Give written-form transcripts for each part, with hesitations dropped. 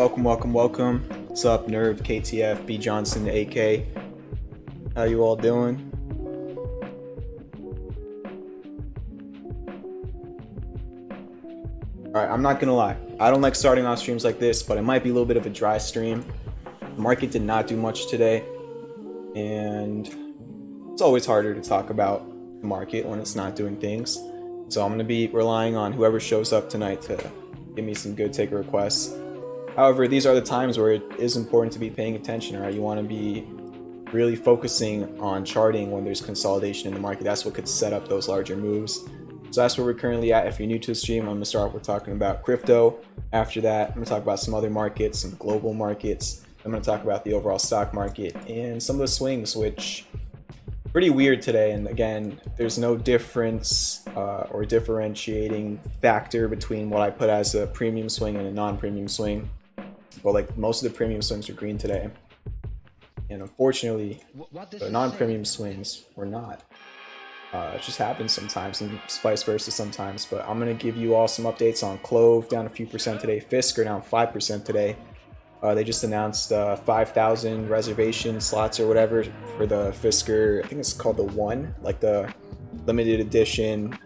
Welcome. What's up, Nerve, KTF, B Johnson, AK? How you all doing? Alright, I'm not gonna lie. I don't like starting off streams like this, but it might be a little bit of a dry stream. The market did not do much today, and it's always harder to talk about the market when it's not doing things. So I'm gonna be relying on whoever shows up tonight to give me some good taker requests. However, these are the times where it is important to be paying attention, right? You want to be really focusing on charting when there's consolidation in the market. That's what could set up those larger moves. So that's where we're currently at. If you're new to the stream, I'm going to start off with talking about crypto. After that, I'm going to talk about some other markets, some global markets. I'm going to talk about the overall stock market and some of the swings, which are pretty weird today. And again, there's no difference or differentiating factor between what I put as a premium swing and a non-premium swing. But like most of the premium swings are green today. And unfortunately, the non-premium swings were not. It just happens sometimes, and vice versa sometimes. But I'm going to give you all some updates on CLOV, down a few percent today. Fisker down 5% today. They just announced 5,000 reservation slots or whatever for the Fisker. I think it's called the One, like the limited edition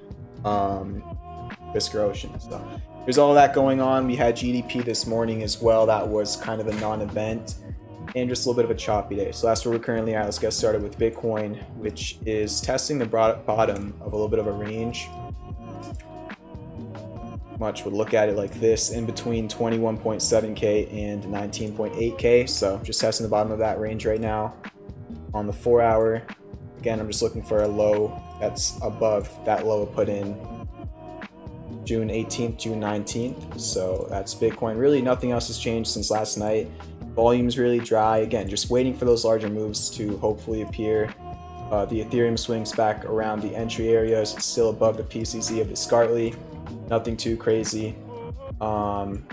Fisker Ocean. So there's all that going on. We had GDP this morning as well. That was kind of a non-event. And just a little bit of a choppy day. So that's where we're currently at. Let's get started with Bitcoin, which is testing the bottom of a little bit of a range. Much would look at it like this, in between 21.7k and 19.8k. So just testing the bottom of that range right now. On the 4 hour, again, I'm just looking for a low that's above that low put in June 18th, June 19th. So that's Bitcoin. Really nothing else has changed since last night. Volume's really dry. Again, just waiting for those larger moves to hopefully appear. The Ethereum swings back around the entry areas. It's still above the PCZ of the Scartly. Nothing too crazy.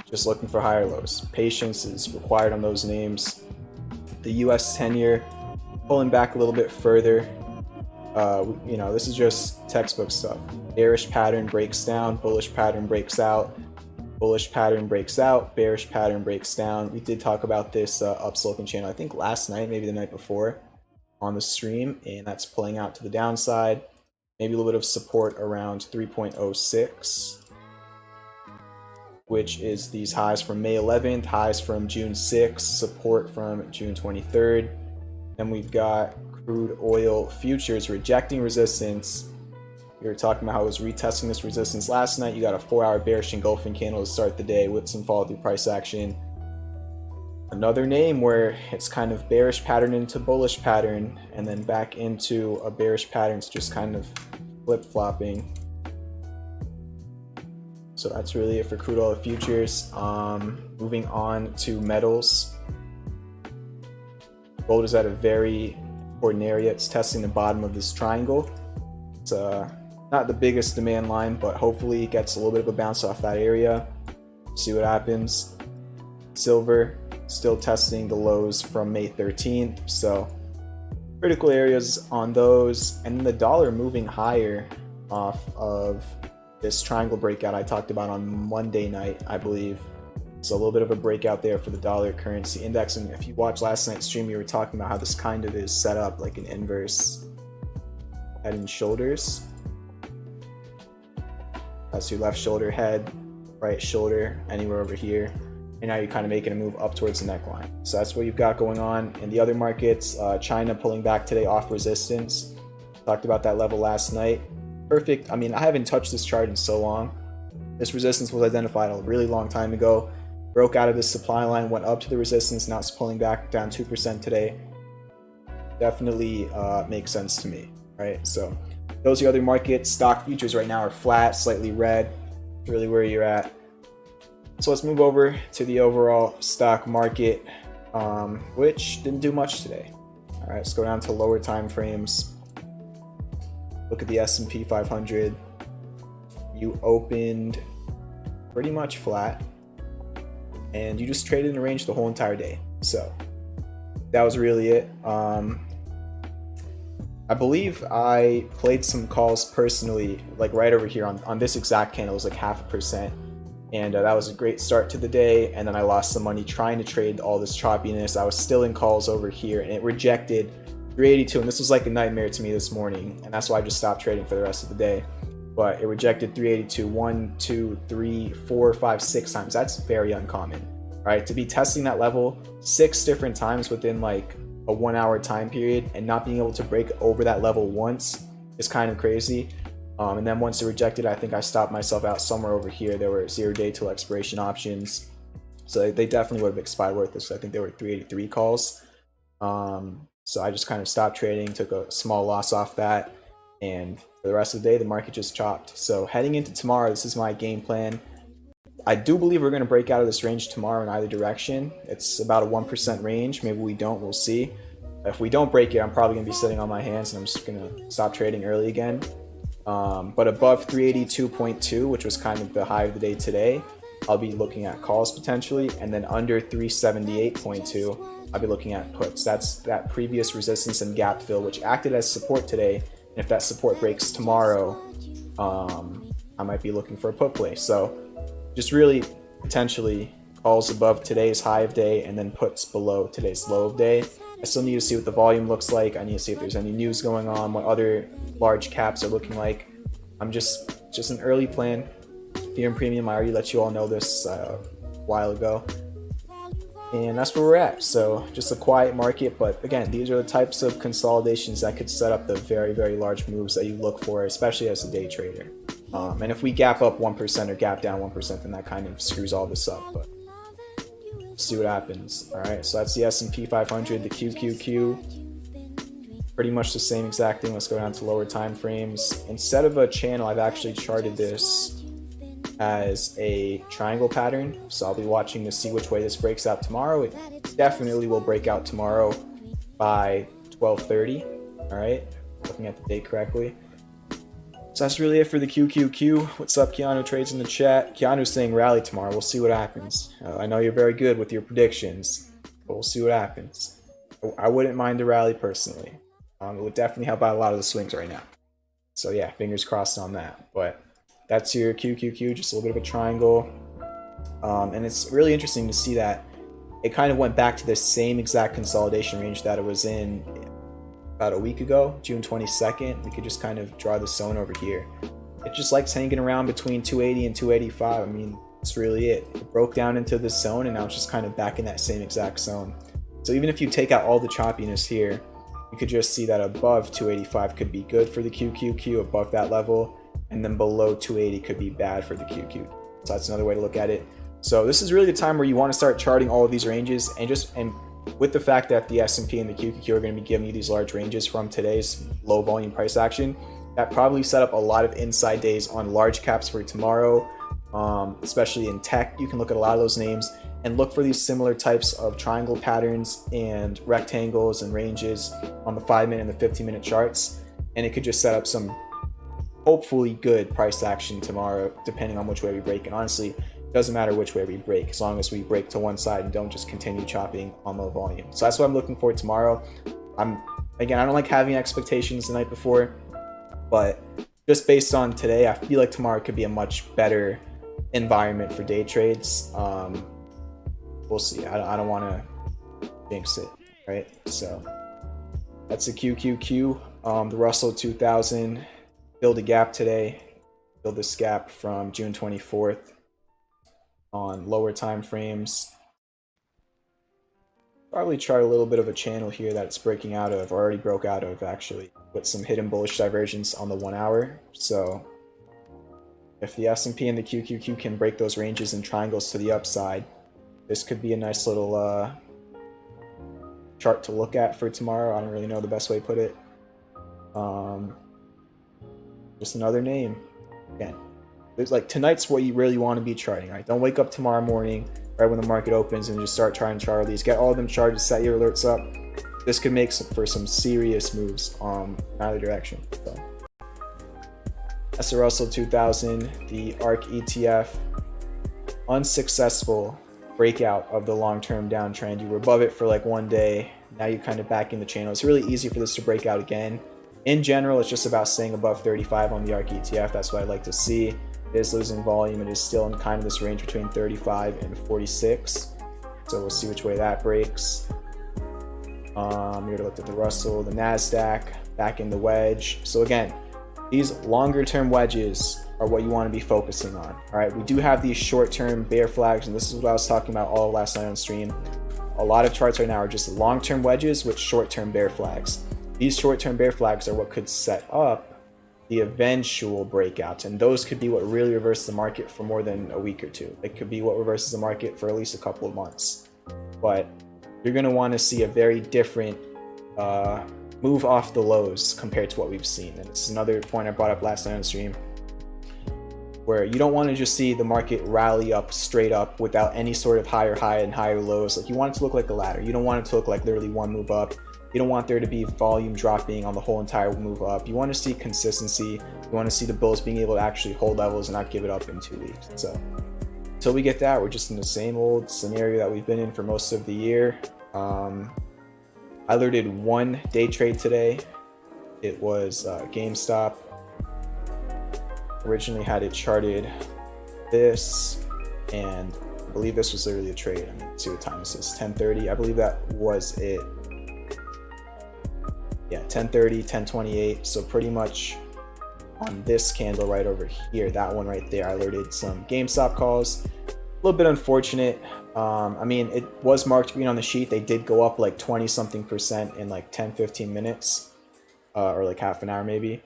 Just looking for higher lows. Patience is required on those names. The US 10-year pulling back a little bit further. You know, this is just textbook stuff. Bearish pattern breaks down, bullish pattern breaks out. Bullish pattern breaks out, bearish pattern breaks down. We did talk about this upsloping channel, I think last night, maybe the night before on the stream, and that's pulling out to the downside. Maybe a little bit of support around 3.06, which is these highs from May 11th, highs from June 6th, support from June 23rd. Then we've got crude oil futures rejecting resistance. We were talking about how it was retesting this resistance last night. You got a 4-hour bearish engulfing candle to start the day with some follow-through price action. Another name where it's kind of bearish pattern into bullish pattern and then back into a bearish pattern. It's just kind of flip-flopping. So that's really it for crude oil futures. Moving on to metals. Gold is at a very important area. It's testing the bottom of this triangle. It's not the biggest demand line, but hopefully it gets a little bit of a bounce off that area. See what happens. Silver still testing the lows from May 13th, so critical areas on those. And then the dollar moving higher off of this triangle breakout I talked about on Monday night, I believe. So a little bit of a breakout there for the dollar currency index. And if you watched last night's stream, we were talking about how this kind of is set up like an inverse head and shoulders. That's your left shoulder, head, right shoulder, anywhere over here. And now you're kind of making a move up towards the neckline. So that's what you've got going on. In the other markets, China pulling back today off resistance. Talked about that level last night. Perfect. I mean, I haven't touched this chart in so long. This resistance was identified a really long time ago. Broke out of this supply line, went up to the resistance. Now it's pulling back down 2% today. Definitely makes sense to me, right? So those are the other markets. Stock futures right now are flat, slightly red. That's really where you're at. So let's move over to the overall stock market, which didn't do much today. All right, let's go down to lower time frames. Look at the S&P 500. You opened pretty much flat, and you just traded in a range the whole entire day. So that was really it. I believe I played some calls personally, like right over here on this exact candle. It was like 0.5%. And that was a great start to the day. And then I lost some money trying to trade all this choppiness. I was still in calls over here, and it rejected 382, and this was like a nightmare to me this morning, and that's why I just stopped trading for the rest of the day. But it rejected 382 1, 2, 3, 4, 5, 6 times. That's very uncommon, right? To be testing that level 6 different times within like a 1 hour time period and not being able to break over that level once is kind of crazy. And then once it rejected, I think I stopped myself out somewhere over here. There were 0 day till expiration options, so they definitely would have expired worth this. I think they were 383 calls. So I just kind of stopped trading, took a small loss off that, and for the rest of the day, the market just chopped. So heading into tomorrow, this is my game plan. I do believe we're going to break out of this range tomorrow in either direction. It's about a 1% range. Maybe we don't, we'll see. If we don't break it, I'm probably going to be sitting on my hands, and I'm just going to stop trading early again. But above 382.2, which was kind of the high of the day today, I'll be looking at calls potentially, and then under 378.2, I'll be looking at puts. That's that previous resistance and gap fill, which acted as support today. And if that support breaks tomorrow, I might be looking for a put play. So just really potentially calls above today's high of day and then puts below today's low of day. I still need to see what the volume looks like. I need to see if there's any news going on, what other large caps are looking like. I'm just an early plan. Ethereum Premium, I already let you all know this a while ago. And that's where we're at. So just a quiet market, but again, these are the types of consolidations that could set up the very, very large moves that you look for, especially as a day trader. And if we gap up 1% or gap down 1%, then that kind of screws all this up. But see what happens. All right, so that's the S&P 500, the QQQ, pretty much the same exact thing. Let's go down to lower time frames. Instead of a channel, I've actually charted this as a triangle pattern, so I'll be watching to see which way this breaks out tomorrow. It definitely will break out tomorrow by 12:30. All right, looking at the date correctly. So that's really it for the QQQ. What's up, Keanu Trades in the chat? Keanu's saying rally tomorrow. We'll see what happens. I know you're very good with your predictions, but we'll see what happens. I wouldn't mind a rally personally. It would definitely help out a lot of the swings right now. So yeah, fingers crossed on that. But that's your QQQ, just a little bit of a triangle. And it's really interesting to see that it kind of went back to the same exact consolidation range that it was in about a week ago, June 22nd. We could just kind of draw the zone over here. It just likes hanging around between 280 and 285. I mean, that's really it. It broke down into this zone, and now it's just kind of back in that same exact zone. So even if you take out all the choppiness here, you could just see that above 285 could be good for the QQQ, above that level, and then below 280 could be bad for the QQ. So that's another way to look at it. So this is really the time where you want to start charting all of these ranges, and with the fact that the S&P and the QQQ are going to be giving you these large ranges from today's low volume price action, that probably set up a lot of inside days on large caps for tomorrow, especially in tech. You can look at a lot of those names and look for these similar types of triangle patterns and rectangles and ranges on the 5-minute and the 15-minute charts, and it could just set up some hopefully good price action tomorrow, depending on which way we break. And honestly, it doesn't matter which way we break, as long as we break to one side and don't just continue chopping on low volume. So that's what I'm looking for tomorrow. Again, I don't like having expectations the night before, but just based on today, I feel like tomorrow could be a much better environment for day trades. We'll see. I don't want to jinx it, right? So that's the QQQ. The Russell 2000 filled a gap today. Filled this gap from June 24th on lower time frames. Probably chart a little bit of a channel here that it's breaking out of, or already broke out of actually, with some hidden bullish divergence on the 1 hour. So if the S&P and the QQQ can break those ranges and triangles to the upside, this could be a nice little chart to look at for tomorrow. I don't really know the best way to put it. Just another name. Again, there's like tonight's what you really want to be charting, right? Don't wake up tomorrow morning right when the market opens and just start trying to chart these. Get all of them charted, set your alerts up. This could make for some serious moves in either direction. So that's the Russell 2000, the ARK ETF. Unsuccessful breakout of the long-term downtrend. You were above it for like 1 day. Now you're kind of back in the channel. It's really easy for this to break out again. In general, it's just about staying above 35 on the ARK ETF. That's what I like to see. It is losing volume. It is still in kind of this range between 35 and 46. So we'll see which way that breaks. We already looked at the Russell, the NASDAQ, back in the wedge. So again, these longer term wedges are what you want to be focusing on. All right, we do have these short term bear flags, and this is what I was talking about all last night on stream. A lot of charts right now are just long term wedges with short term bear flags. These short term bear flags are what could set up the eventual breakouts, and those could be what really reverses the market for more than a week or two. It could be what reverses the market for at least a couple of months. But you're going to want to see a very different move off the lows compared to what we've seen. And this is another point I brought up last night on the stream, where you don't want to just see the market rally up straight up without any sort of higher high and higher lows. Like, you want it to look like a ladder. You don't want it to look like literally one move up. You don't want there to be volume dropping on the whole entire move up. You want to see consistency. You want to see the bulls being able to actually hold levels and not give it up in 2 weeks. So until we get that, we're just in the same old scenario that we've been in for most of the year. I alerted one day trade today. It was GameStop. Originally had it charted this, and I believe this was literally a trade. I mean, let's see what time this is. 10:30. I believe that was it. Yeah, 10:30, 10:28. So pretty much on this candle right over here, that one right there, I alerted some GameStop calls. A little bit unfortunate. I mean, it was marked green on the sheet. They did go up like 20 something percent in like 10-15 minutes, or like half an hour maybe.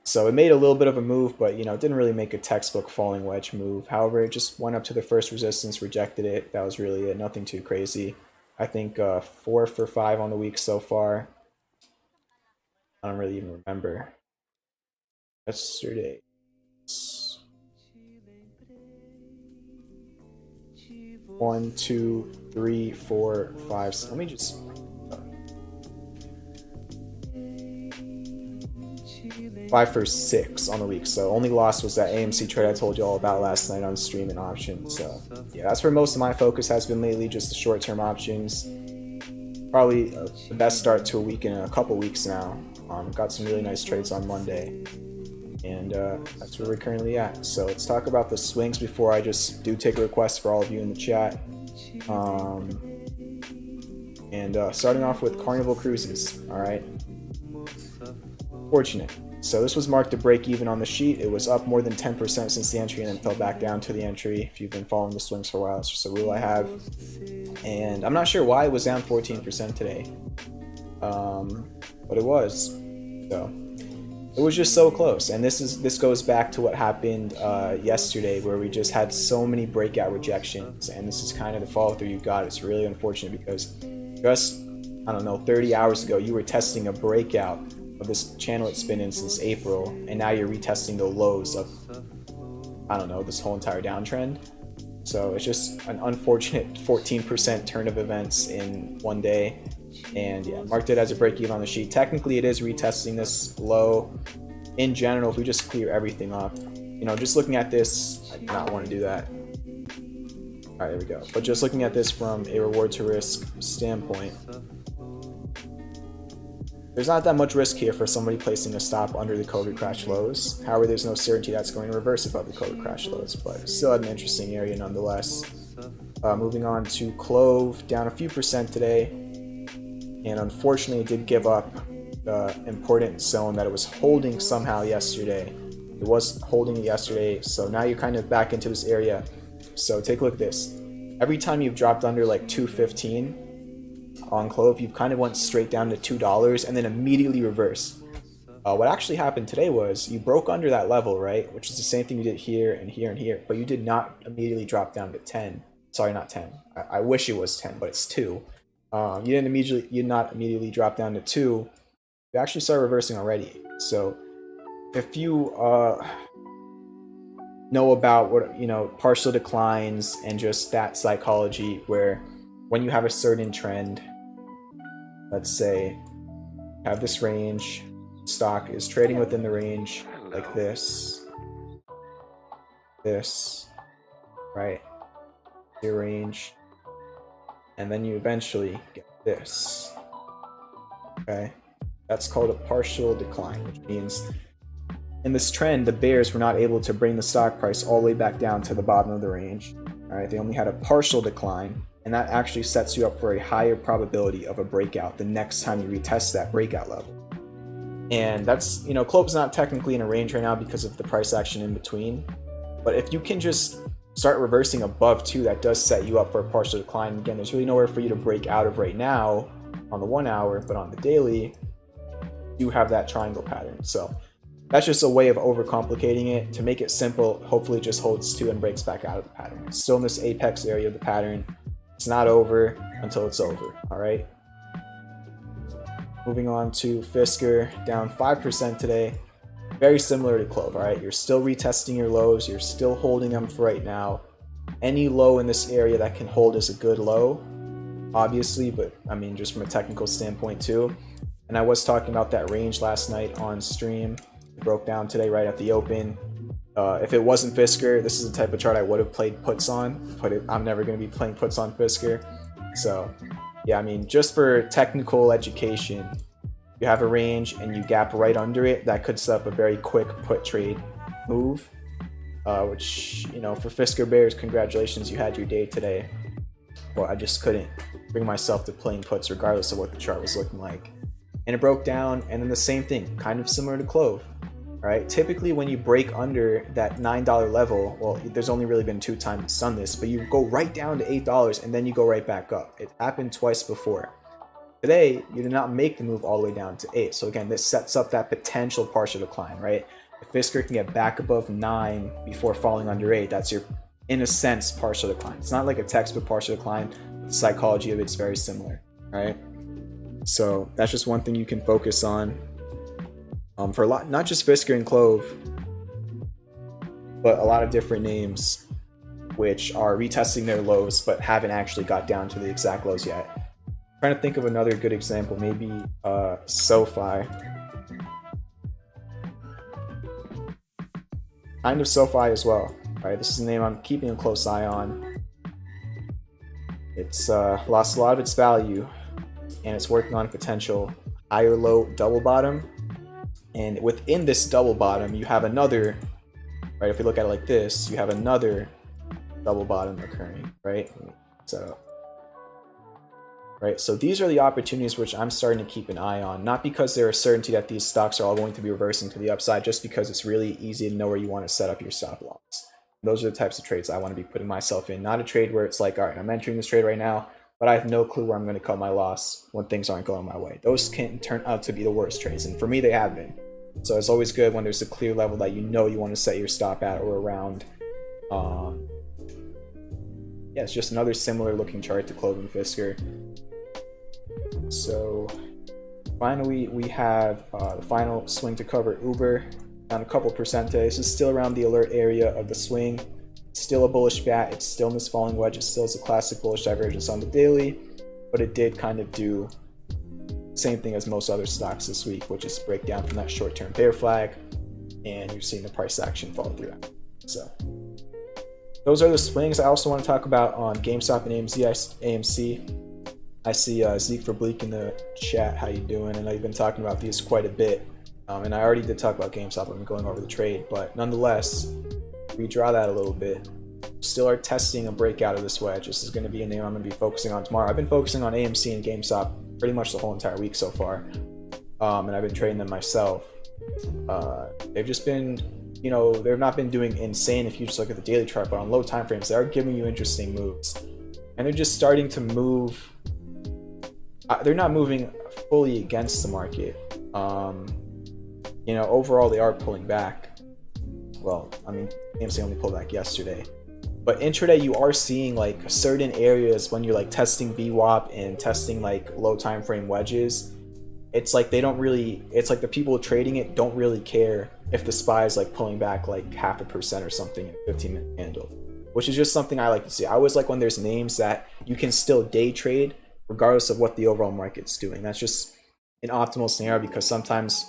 So it made a little bit of a move, but you know, it didn't really make a textbook falling wedge move. However, it just went up to the first resistance, rejected it. That was really it. Nothing too crazy. I think 4 for 5 on the week so far. I don't really even remember. Yesterday. 1, 2, 3, 4, 5. So let me just. 5 for 6 on the week. So only loss was that AMC trade I told you all about last night on stream and options. So yeah, that's where most of my focus has been lately, just the short-term options. Probably the best start to a week in a couple weeks now. Got some really nice trades on Monday, and that's where we're currently at. So let's talk about the swings before I just do take a request for all of you in the chat. Starting off with Carnival Cruises. All right, fortunate. So this was marked a break even on the sheet. It was up more than 10% since the entry and then fell back down to the entry. If you've been following the swings for a while, it's just a rule I have. And I'm not sure why it was down 14% today, but it was. So it was just so close. And this goes back to what happened yesterday, where we just had so many breakout rejections. And this is kind of the follow through you got. It's really unfortunate because just, I don't know, 30 hours ago, you were testing a breakout of this channel it's been in since April, and now you're retesting the lows of, I don't know, this whole entire downtrend. So it's just an unfortunate 14% turn of events in one day. And yeah, marked it as a break even on the sheet. Technically it is retesting this low. In general, if we just clear everything up, you know, just looking at this, I do not want to do that. All right, there we go. But just looking at this from a reward to risk standpoint, there's not that much risk here for somebody placing a stop under the COVID crash lows. However, there's no certainty that's going to reverse above the COVID crash lows, but still an interesting area nonetheless. Moving on to CLOV, down a few percent today, and unfortunately it did give up the important zone that it was holding somehow yesterday. It was holding it yesterday, so now you're kind of back into this area. So take a look at this. Every time you've dropped under like 215 on CLOV, you've kind of went straight down to $2 and then immediately reversed. What actually happened today was you broke under that level, right? Which is the same thing you did here and here and here, but you did not immediately drop down to 10. Sorry, not 10. I wish it was 10, but it's 2. You did not immediately drop down to 2. You actually started reversing already. So if you know about what, you know, partial declines and just that psychology, where when you have a certain trend, let's say have this range, stock is trading within the range like this, right? Your range, and then you eventually get this. Okay, that's called a partial decline, which means in this trend, the bears were not able to bring the stock price all the way back down to the bottom of the range. All right, they only had a partial decline, and that actually sets you up for a higher probability of a breakout the next time you retest that breakout level. And that's, you know, CLOV's not technically in a range right now because of the price action in between, but if you can just start reversing above 2, that does set you up for a partial decline. Again, there's really nowhere for you to break out of right now on the 1 hour, but on the daily, you have that triangle pattern. So that's just a way of overcomplicating it. To make it simple, hopefully it just holds 2 and breaks back out of the pattern. It's still in this apex area of the pattern. It's not over until it's over, all right? Moving on to Fisker, down 5% today. Very similar to CLOV, all right? You're still retesting your lows. You're still holding them for right now. Any low in this area that can hold is a good low, obviously, but I mean, just from a technical standpoint too. And I was talking about that range last night on stream. It broke down today right at the open. If it wasn't Fisker, this is the type of chart I would have played puts on, but I'm never going to be playing puts on Fisker. So yeah, I mean, just for technical education, you have a range and you gap right under it, that could set up a very quick put trade move, which, you know, for Fisker bears, congratulations, you had your day today. But I just couldn't bring myself to playing puts regardless of what the chart was looking like. And it broke down, and then the same thing, kind of similar to CLOV. Right? Typically when you break under that $9 level, well, there's only really been 2 times it's done this, but you go right down to $8 and then you go right back up. It happened twice before. Today, you did not make the move all the way down to 8. So again, this sets up that potential partial decline, right? If Fisker can get back above 9 before falling under 8, that's your, in a sense, partial decline. It's not like a textbook partial decline. The psychology of it's very similar, right? So that's just one thing you can focus on. For a lot, not just Fisker and CLOV, but a lot of different names which are retesting their lows but haven't actually got down to the exact lows yet. I'm trying to think of another good example, maybe SOFI. Kind of SOFI as well, right? This is a name I'm keeping a close eye on. It's lost a lot of its value, and it's working on a potential higher low double bottom. And within this double bottom, you have another, right? If we look at it like this, you have another double bottom occurring, right? So, right? So these are the opportunities which I'm starting to keep an eye on, not because there is certainty that these stocks are all going to be reversing to the upside, just because it's really easy to know where you want to set up your stop loss. Those are the types of trades I want to be putting myself in, not a trade where it's like, all right, I'm entering this trade right now, but I have no clue where I'm going to cut my loss when things aren't going my way. Those can turn out to be the worst trades, and for me, they have been. So it's always good when there's a clear level that you know you want to set your stop at or around. Yeah, it's just another similar looking chart to CLOV and Fisker. So finally, we have the final swing to cover Uber, down a couple percent today. This is still around the alert area of the swing. It's still a bullish bat. It's still in this falling wedge. It still is a classic bullish divergence on the daily, but it did kind of do the same thing as most other stocks this week, which is break down from that short-term bear flag, and you're seeing the price action follow through that. So those are the swings. I also want to talk about on GameStop and AMC. I see Zeke for Bleak in the chat. How you doing? I know you've been talking about these quite a bit, and I already did talk about GameStop. I've been going over the trade, but nonetheless, redraw that a little bit. Still are testing a breakout of this wedge. This is going to be a name I'm going to be focusing on tomorrow. I've been focusing on AMC and GameStop pretty much the whole entire week so far, and I've been trading them myself. They've just been, you know, they've not been doing insane if you just look at the daily chart, but on low time frames, they are giving you interesting moves, and they're just starting to move. They're not moving fully against the market. You know, overall they are pulling back. Well, I mean, AMC only pulled back yesterday. But intraday, you are seeing like certain areas when you're like testing VWAP and testing like low time frame wedges. It's like they don't really, it's like the people trading it don't really care if the SPY is like pulling back like 0.5% or something in a 15-minute candle, which is just something I like to see. I always like when there's names that you can still day trade regardless of what the overall market's doing. That's just an optimal scenario, because sometimes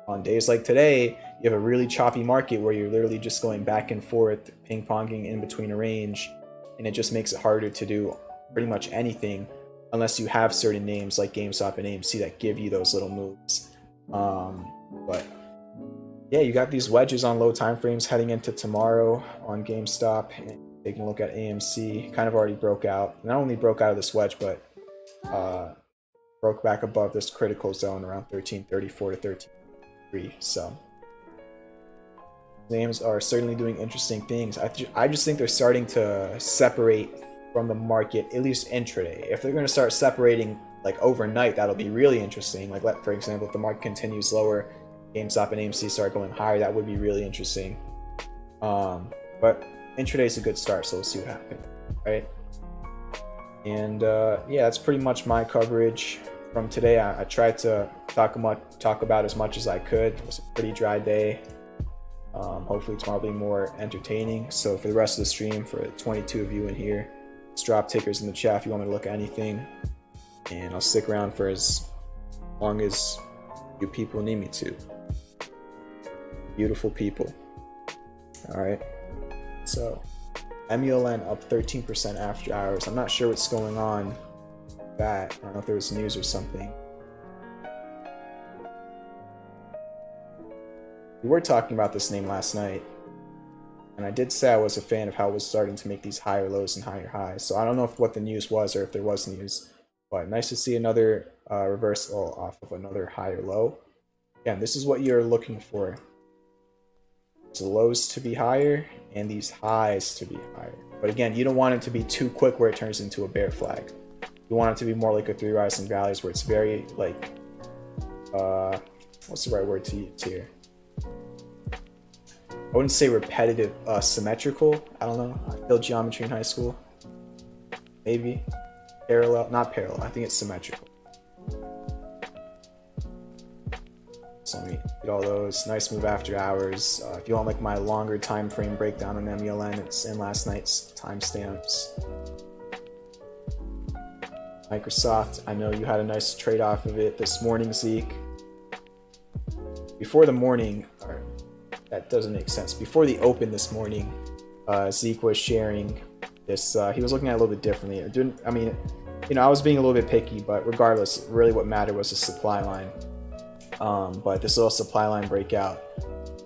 on days like today, you have a really choppy market where you're literally just going back and forth, ping-ponging in between a range, and it just makes it harder to do pretty much anything unless you have certain names like GameStop and AMC that give you those little moves. But yeah, you got these wedges on low time frames heading into tomorrow on GameStop. And taking a look at AMC, kind of already broke out. Not only broke out of this wedge, but broke back above this critical zone around 1334 to 1333. So names are certainly doing interesting things. I just think they're starting to separate from the market, at least intraday. If they're going to start separating like overnight, that'll be really interesting. Like, for example, if the market continues lower, GameStop and AMC start going higher, that would be really interesting. But intraday is a good start, so we'll see what happens, right? And yeah, that's pretty much my coverage from today. I tried to talk about as much as I could. It was a pretty dry day. Hopefully tomorrow will be more entertaining. So for the rest of the stream, for the 22 of you in here, let's drop tickers in the chat if you want me to look at anything. And I'll stick around for as long as you people need me to. Beautiful people. All right. So MULN up 13% after hours. I'm not sure what's going on with that. I don't know if there was news or something. We were talking about this name last night, and I did say I was a fan of how it was starting to make these higher lows and higher highs. So I don't know what the news was or if there was news, but nice to see another reversal off of another higher low. Again, this is what you're looking for. The lows to be higher and these highs to be higher. But again, you don't want it to be too quick where it turns into a bear flag. You want it to be more like a 3 rising valleys where it's very like, what's the right word to use here? I wouldn't say repetitive, symmetrical. I don't know. I failed geometry in high school. Maybe. Parallel, not parallel. I think it's symmetrical. So let me get all those. Nice move after hours. If you want like my longer time frame breakdown on MULN, it's in last night's timestamps. Microsoft, I know you had a nice trade off of it this morning, Zeke. Before the morning, or that doesn't make sense. Before the open this morning, Zeke was sharing this. He was looking at it a little bit differently. I mean, you know, I was being a little bit picky, but regardless, really what mattered was the supply line. But this little supply line breakout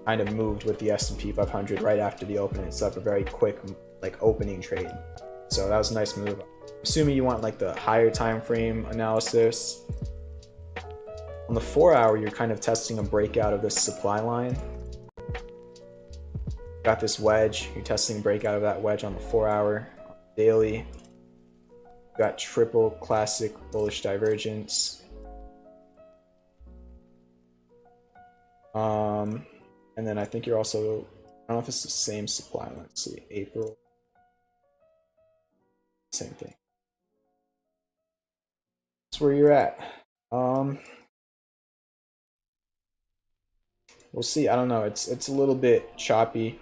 kind of moved with the S&P 500 right after the open. It's up a very quick like opening trade. So that was a nice move. Assuming you want like the higher time frame analysis. On the 4 hour, you're kind of testing a breakout of this supply line. Got this wedge, you're testing a breakout of that wedge on the 4 hour. Daily, got triple classic bullish divergence. And then I think you're also, I don't know if it's the same supply line. Let's see, April, same thing. That's where you're at. We'll see. I don't know. It's a little bit choppy.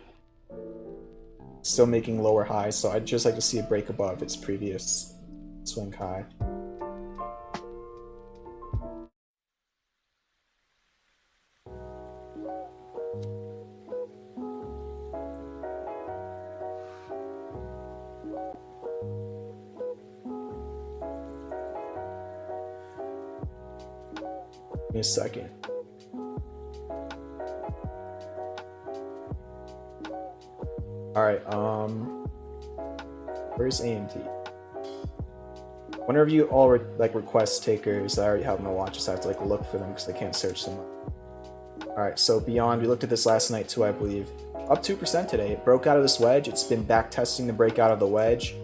Still making lower highs, so I'd just like to see a break above its previous swing high. Give me a second. All right, where's AMD? Whenever you all like request takers, I already have them on watch, so I have to like look for them because I can't search them up. All right, so Beyond, we looked at this last night too, I believe. Up 2% today. It broke out of this wedge. It's been back testing the breakout of the wedge.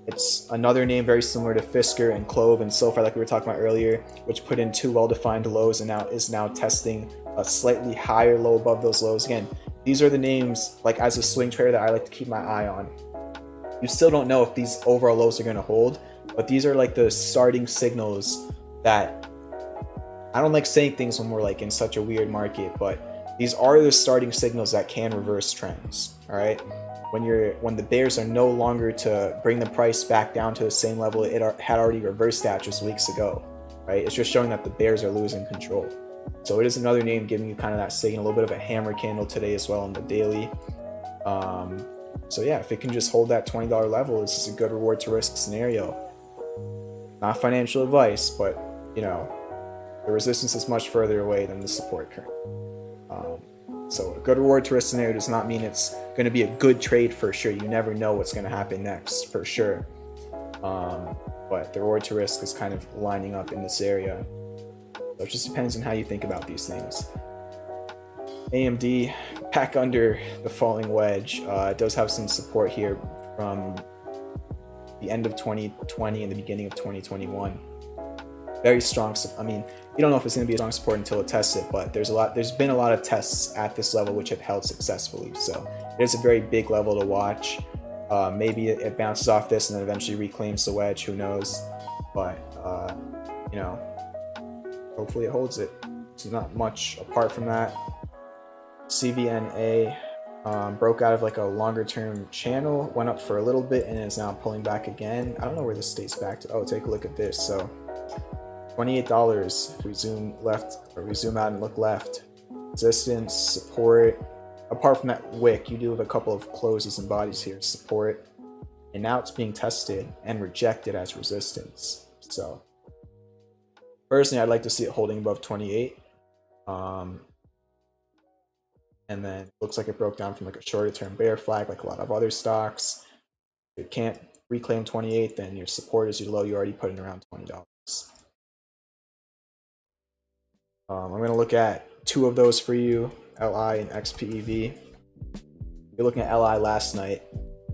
It's another name very similar to Fisker and CLOV and SOFI, like we were talking about earlier, which put in two well-defined lows and now is testing a slightly higher low above those lows. Again, these are the names, like as a swing trader, that I like to keep my eye on. You still don't know if these overall lows are going to hold, but these are like the starting signals that, I don't like saying things when we're like in such a weird market, but these are the starting signals that can reverse trends. All right, when the bears are no longer to bring the price back down to the same level it had already reversed at just weeks ago, right? It's just showing that the bears are losing control. So it is another name giving you kind of that signal, a little bit of a hammer candle today as well on the daily. So yeah, if it can just hold that $20 level, this is a good reward to risk scenario. Not financial advice, but you know, the resistance is much further away than the support current. So a good reward to risk scenario does not mean it's going to be a good trade for sure. You never know what's going to happen next for sure. But the reward to risk is kind of lining up in this area. So it just depends on how you think about these things. AMD back under the falling wedge. It does have some support here from the end of 2020 and the beginning of 2021. Very strong. I mean, you don't know if it's going to be a strong support until it tests it, but there's been a lot of tests at this level which have held successfully. So it is a very big level to watch. Maybe it bounces off this and then eventually reclaims the wedge. Who knows? But you know, hopefully it holds it. So not much apart from that. CVNA broke out of like a longer term channel, went up for a little bit, and is now pulling back again. I don't know where this stays back to. Oh, take a look at this. So $28 if we zoom left, or we zoom out and look left. Resistance, support. Apart from that wick, you do have a couple of closes and bodies here. Support, and now it's being tested and rejected as resistance. So personally, I'd like to see it holding above 28. And then it looks like it broke down from like a shorter term bear flag, like a lot of other stocks. If it can't reclaim 28, then your support is your low. You already put in around $20. I'm going to look at two of those for you, LI and XPEV. You're looking at LI last night.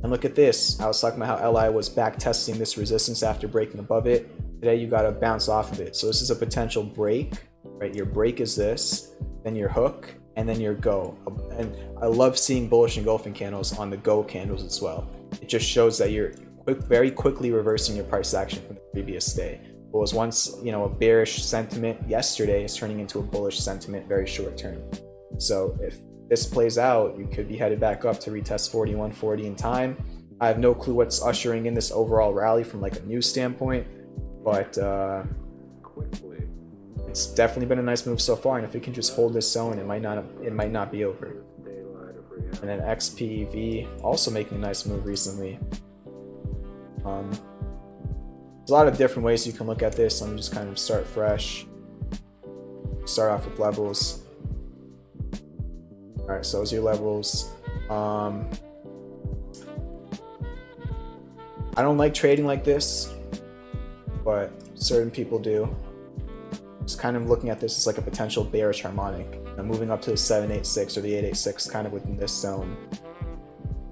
And look at this. I was talking about how LI was back testing this resistance after breaking above it. Today you got to bounce off of it. So this is a potential break, right? Your break is this, then your hook, and then your go. And I love seeing bullish engulfing candles on the go candles as well. It just shows that you're very quickly reversing your price action from the previous day. What was once, you know, a bearish sentiment yesterday is turning into a bullish sentiment very short term. So if this plays out, you could be headed back up to retest 4140 in time. I have no clue what's ushering in this overall rally from like a news standpoint, but it's definitely been a nice move so far, and if it can just hold this zone, it might not be over. And then XPEV also making a nice move recently. There's a lot of different ways you can look at this. Let me just kind of start fresh. Start off with levels. All right, so those are your levels. I don't like trading like this, but certain people do. Just kind of looking at this as like a potential bearish harmonic. And moving up to the 786 or the 886, kind of within this zone,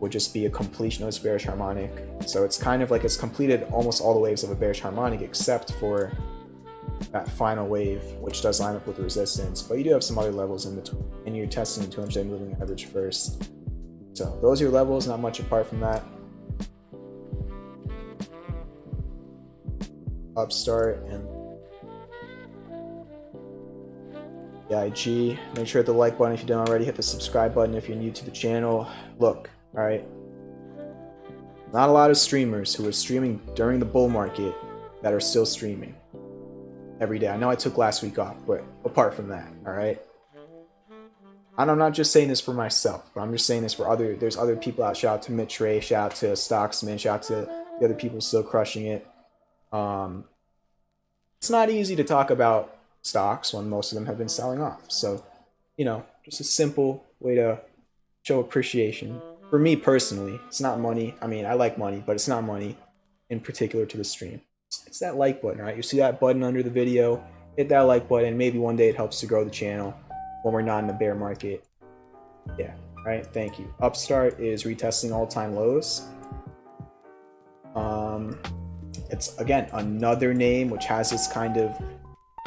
would just be a completion of this bearish harmonic. So it's kind of like it's completed almost all the waves of a bearish harmonic except for that final wave, which does line up with the resistance. But you do have some other levels in between, and you're testing the 200-day moving average first. So those are your levels, not much apart from that. Upstart and BYG. Make sure to hit the like button if you don't already. Hit the subscribe button if you're new to the channel. Look, all right, not a lot of streamers who are streaming during the bull market that are still streaming every day. I know I took last week off, but apart from that, all right, and I'm not just saying this for myself, but I'm just saying this for there's other people out. Shout out to Mitch Ray, shout out to Stocksman, shout out to the other people still crushing it. It's not easy to talk about stocks when most of them have been selling off. So, you know, just a simple way to show appreciation. For me personally, it's not money. I mean, I like money, but it's not money in particular to the stream. It's that like button, right? You see that button under the video, hit that like button. Maybe one day it helps to grow the channel when we're not in the bear market. Yeah, right, thank you. Upstart is retesting all-time lows. It's, again, another name which has this kind of,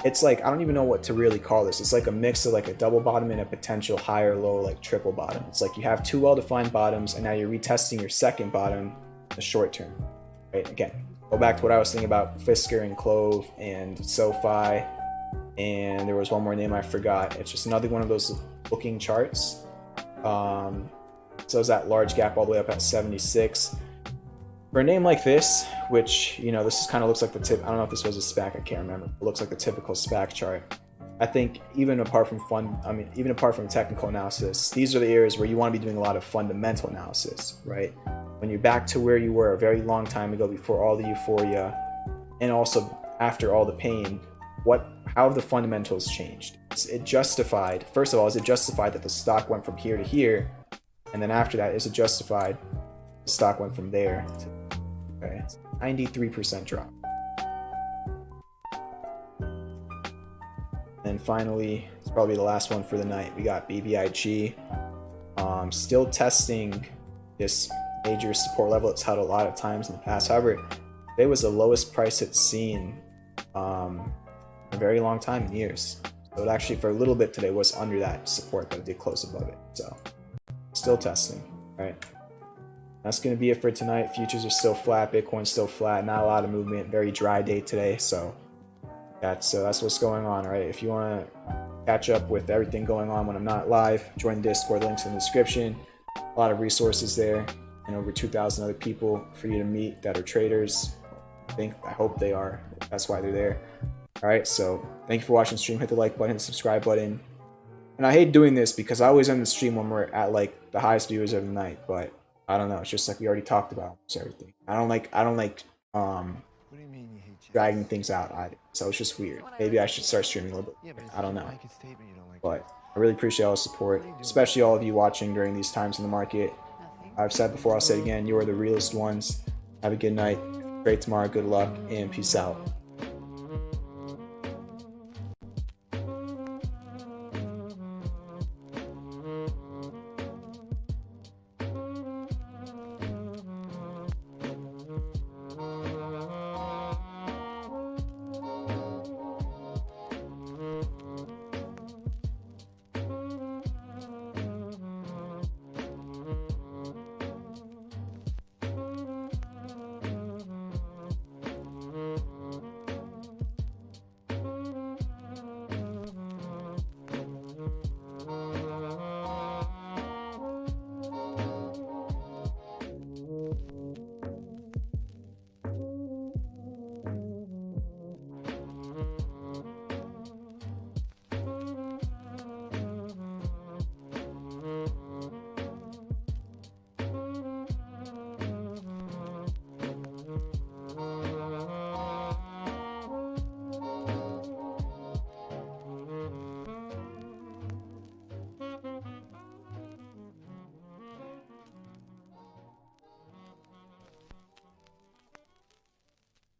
it's like, I don't even know what to really call this. It's like a mix of like a double bottom and a potential higher low, like triple bottom. It's like you have two well-defined bottoms, and now you're retesting your second bottom in the short term, right? Again, go back to what I was thinking about Fisker and CLOV and SOFI, and there was one more name I forgot. It's just another one of those booking charts. So is that large gap all the way up at 76. For a name like this, which, you know, this is kind of looks like the tip. I don't know if this was a SPAC, I can't remember. It looks like the typical SPAC chart. I think even apart from even apart from technical analysis, these are the areas where you want to be doing a lot of fundamental analysis, right? When you're back to where you were a very long time ago, before all the euphoria, and also after all the pain, how have the fundamentals changed? It justified, first of all, is it justified that the stock went from here to here? And then after that, is it justified the stock went from there to, okay, it's 93% drop. And finally, it's probably the last one for the night. We got BBIG, still testing this major support level it's had a lot of times in the past. However, today was the lowest price it's seen a very long time in years. So it actually, for a little bit today, was under that support, but it did close above it. So still testing. All right, that's going to be it for tonight. Futures are still flat, Bitcoin's still flat, not a lot of movement, very dry day today. So that's what's going on. All right, if you want to catch up with everything going on when I'm not live, join the Discord, links in the description. A lot of resources there, and over 2,000 other people for you to meet that are traders. I hope they are. That's why they're there. All right, so thank you for watching the stream. Hit the like button, hit the subscribe button. And I hate doing this because I always end the stream when we're at like the highest viewers of the night, but I don't know. It's just like we already talked about almost everything. I don't like dragging things out either. So it's just weird. Maybe I should start streaming a little bit. I don't know. But I really appreciate all the support, especially all of you watching during these times in the market. I've said before, I'll say it again, you are the realest ones. Have a good night. Great tomorrow. Good luck and peace out.